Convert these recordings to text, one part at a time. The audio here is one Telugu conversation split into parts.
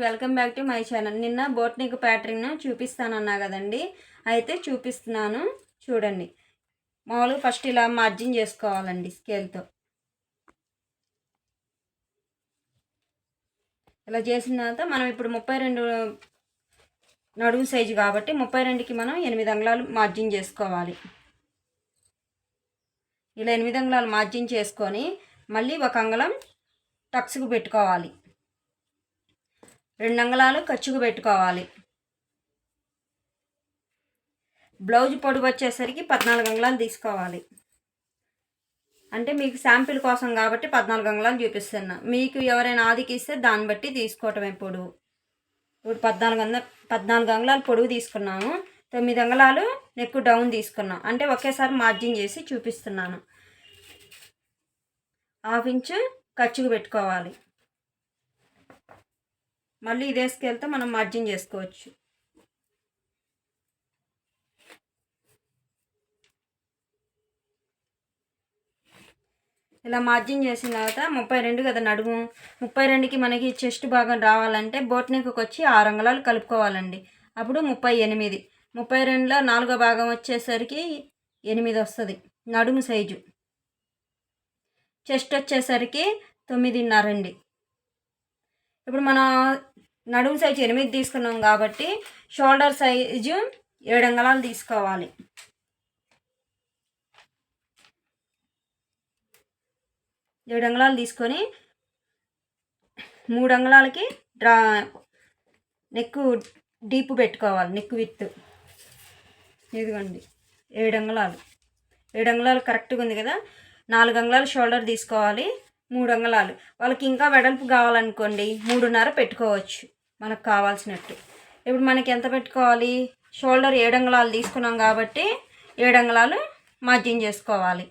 Welcome back to my channel. నిన్న బోట్ నెక్ ప్యాటర్న్ చూపిస్తానన్నా కదండి, అయితే చూపిస్తున్నాను చూడండి. మామూలుగా ఫస్ట్ ఇలా మార్జిన్ చేసుకోవాలండి స్కేల్తో. ఇలా చేసిన తర్వాత మనం ఇప్పుడు 32 నడుము సైజు కాబట్టి 32కి మనం 8 అంగుళాలు మార్జిన్ చేసుకోవాలి. ఇలా 8 అంగుళాలు మార్జిన్ చేసుకొని మళ్ళీ 1 అంగుళం టక్స్కు పెట్టుకోవాలి, 2 అంగుళాలు ఖర్చుకు పెట్టుకోవాలి. బ్లౌజ్ పొడవు వచ్చేసరికి 14 అంగుళాలు తీసుకోవాలి. అంటే మీకు శాంపిల్ కోసం కాబట్టి 14 అంగుళాలు చూపిస్తున్నా. మీకు ఎవరైనా ఆదికి ఇస్తే దాన్ని బట్టి తీసుకోవటమే పొడవు. ఇప్పుడు 14 అంగుళాలు పొడవు తీసుకున్నాము, 9 అంగుళాలు నెక్ డౌన్ తీసుకున్నాం. అంటే ఒకేసారి మార్జిన్ చేసి చూపిస్తున్నాను. 1/2 ఇంచు ఖర్చుకు పెట్టుకోవాలి. మళ్ళీ ఇదే స్కేల్తో మనం మార్జిన్ చేసుకోవచ్చు. ఇలా మార్జిన్ చేసిన తర్వాత 32 కదా నడుము, 32కి మనకి చెస్ట్ భాగం రావాలంటే బోట్ నెక్కి వచ్చి 6 అంగుళాలు కలుపుకోవాలండి. అప్పుడు 38. 32లో 4వ భాగం వచ్చేసరికి 8 వస్తుంది నడుము సైజు. చెస్ట్ వచ్చేసరికి 9.5 అండి. ఇప్పుడు మనం నడుము సైజు 8 తీసుకున్నాం కాబట్టి షోల్డర్ సైజు 7 అంగుళాలు తీసుకోవాలి. 7 అంగుళాలు తీసుకొని 3 అంగుళాలకి నెక్ డీప్ పెట్టుకోవాలి. నెక్ విత్ ఇదిగోండి 7 అంగుళాలు. 7 అంగుళాలు కరెక్ట్గా ఉంది కదా. 4 అంగుళాలు షోల్డర్ తీసుకోవాలి, 3 అంగుళాలు. వాళ్ళకి ఇంకా వెడల్పు కావాలనుకోండి 3.5 పెట్టుకోవచ్చు మనకు కావాల్సినట్టు. ఇప్పుడు మనకి ఎంత పెట్టుకోవాలి, షోల్డర్ 7 అంగుళాలు తీసుకున్నాం కాబట్టి 7 అంగుళాలు మార్జిన్ చేసుకోవాలి.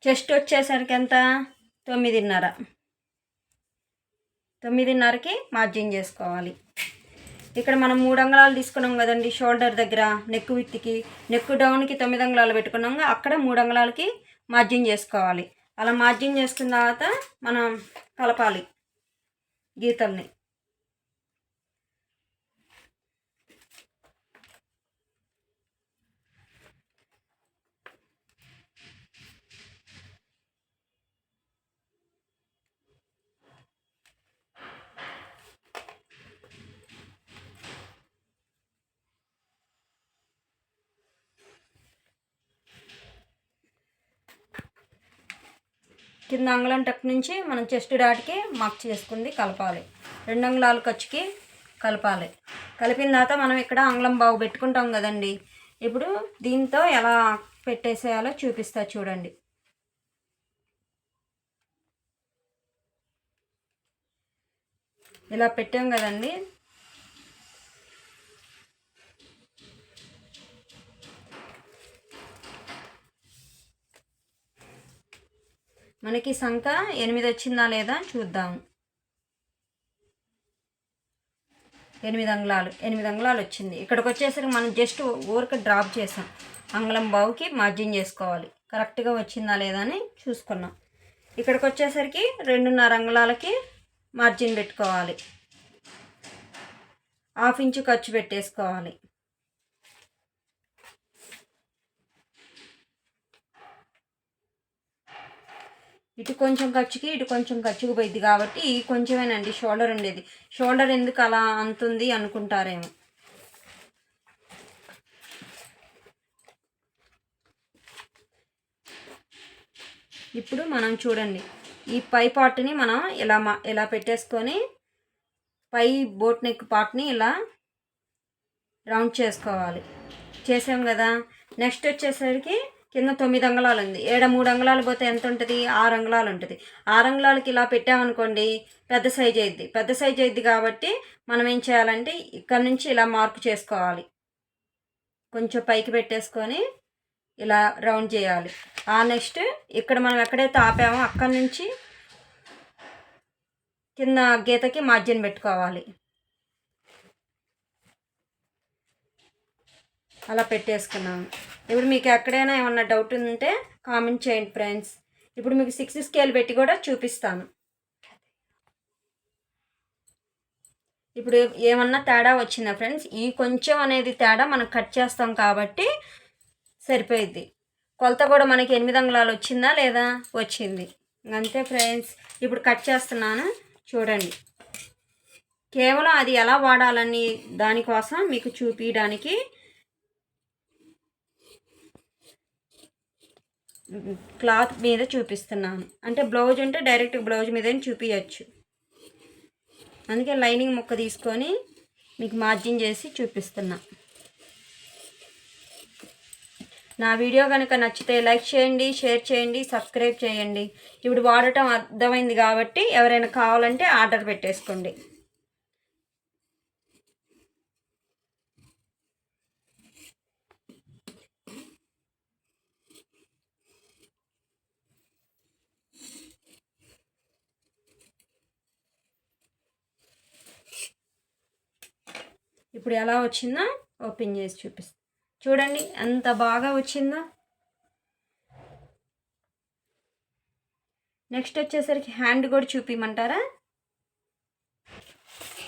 చెస్ట్ వచ్చేసరికి ఎంత, 9.5. 9.5కి మార్జిన్ చేసుకోవాలి. ఇక్కడ మనం 3 అంగుళాలు తీసుకున్నాం కదండి షోల్డర్ దగ్గర. నెక్ విత్కి నెక్ డౌన్కి 9 అంగుళాలు పెట్టుకున్నాం, అక్కడ 3 అంగుళాలకి మార్జిన్ చేసుకోవాలి. అలా మార్జిన్ చేసుకున్న తర్వాత మనం కలపాలి గీతల్ని. కింద అంగుళం టక్ నుంచి మనం చెస్ట్ డాట్కి మార్క్ చేసుకుంది కలపాలి. 2 అంగుళాలు ఖర్చుకి కలపాలి. కలిపిన తర్వాత మనం ఇక్కడ అంగుళం బాగు పెట్టుకుంటాం కదండి. ఇప్పుడు దీంతో ఎలా పెట్టేసేయాలో చూపిస్తా చూడండి. ఇలా పెట్టాం కదండి. మనకి సంఖ 8 వచ్చిందా లేదా చూద్దాము. 8 అంగుళాలు వచ్చింది. ఇక్కడికి వచ్చేసరికి మనం జస్ట్ ఊరికి డ్రాప్ చేసాం. అంగుళం బావుకి మార్జిన్ చేసుకోవాలి. కరెక్ట్గా వచ్చిందా లేదా అని చూసుకున్నాం. ఇక్కడికి వచ్చేసరికి 2.5 అంగుళాలకి మార్జిన్ పెట్టుకోవాలి. 1/2 ఇంచు ఖర్చు పెట్టేసుకోవాలి. ఇటు కొంచెం ఖర్చుకి ఇటు కొంచెం ఖర్చుకు పోయింది కాబట్టి కొంచెమేనండి షోల్డర్ ఉండేది. షోల్డర్ ఎందుకు అలా అంతుంది అనుకుంటారేమో. ఇప్పుడు మనం చూడండి, ఈ పై పార్ట్ని మనం ఇలా పెట్టేసుకొని పై బోట్ నెక్ పార్ట్ని ఇలా రౌండ్ చేసుకోవాలి. చేసాం కదా. నెక్స్ట్ వచ్చేసరికి కింద 9 అంగుళాలు ఉంది. 3 అంగుళాలు పోతే ఎంత ఉంటుంది, 6 అంగుళాలు ఉంటుంది. 6 అంగుళాలకి ఇలా పెట్టామనుకోండి పెద్ద సైజ్ అయింది కాబట్టి మనం ఏం చేయాలంటే ఇక్కడ నుంచి ఇలా మార్క్ చేసుకోవాలి. కొంచెం పైకి పెట్టేసుకొని ఇలా రౌండ్ చేయాలి. నెక్స్ట్ ఇక్కడ మనం ఎక్కడైతే ఆపామో అక్కడి నుంచి కింద గీతకి మార్జిన్ పెట్టుకోవాలి. అలా పెట్టేసుకున్నాను. ఇప్పుడు మీకు ఎక్కడైనా ఏమన్నా డౌట్ ఉంటే కామెంట్ చేయండి ఫ్రెండ్స్. ఇప్పుడు మీకు 6 స్కేల్ పెట్టి కూడా చూపిస్తాను. ఇప్పుడు ఏమన్నా తేడా వచ్చిందా ఫ్రెండ్స్? ఈ కొంచెం అనేది తేడా మనం కట్ చేస్తాం కాబట్టి సరిపోయిద్ది. కొలత కూడా మనకి 8 అంగుళాలు వచ్చిందా లేదా? వచ్చింది. అంతే ఫ్రెండ్స్. ఇప్పుడు కట్ చేస్తున్నాను చూడండి. కేవలం అది ఎలా వాడాలని దానికోసం మీకు చూపించడానికి క్లాత్ మీద చూపిస్తున్నాను. అంటే బ్లౌజ్ ఉంటే డైరెక్ట్ బ్లౌజ్ మీద చూపించచ్చు. అందుకే లైనింగ్ ముక్క తీసుకొని మీకు మార్జిన్ చేసి చూపిస్తున్నా. నా వీడియో కనుక నచ్చితే లైక్ చేయండి, షేర్ చేయండి, సబ్స్క్రైబ్ చేయండి. ఇప్పుడు వాడటం అర్థమైంది కాబట్టి ఎవరైనా కావాలంటే ఆర్డర్ పెట్టేసుకోండి. ఇప్పుడు ఎలా వచ్చిందో ఓపెన్ చేసి చూపిస్తాను. చూడండి ఎంత బాగా వచ్చిందో. నెక్స్ట్ వచ్చేసరికి హ్యాండ్ కూడా చూపించమంటారా?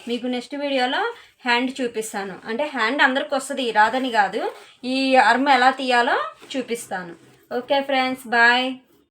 మీకు నెక్స్ట్ వీడియోలో హ్యాండ్ చూపిస్తాను. అంటే హ్యాండ్ అందరికి వస్తుంది, రాదని కాదు. ఈ ఆర్మ్ ఎలా తీయాలో చూపిస్తాను. Okay friends, bye.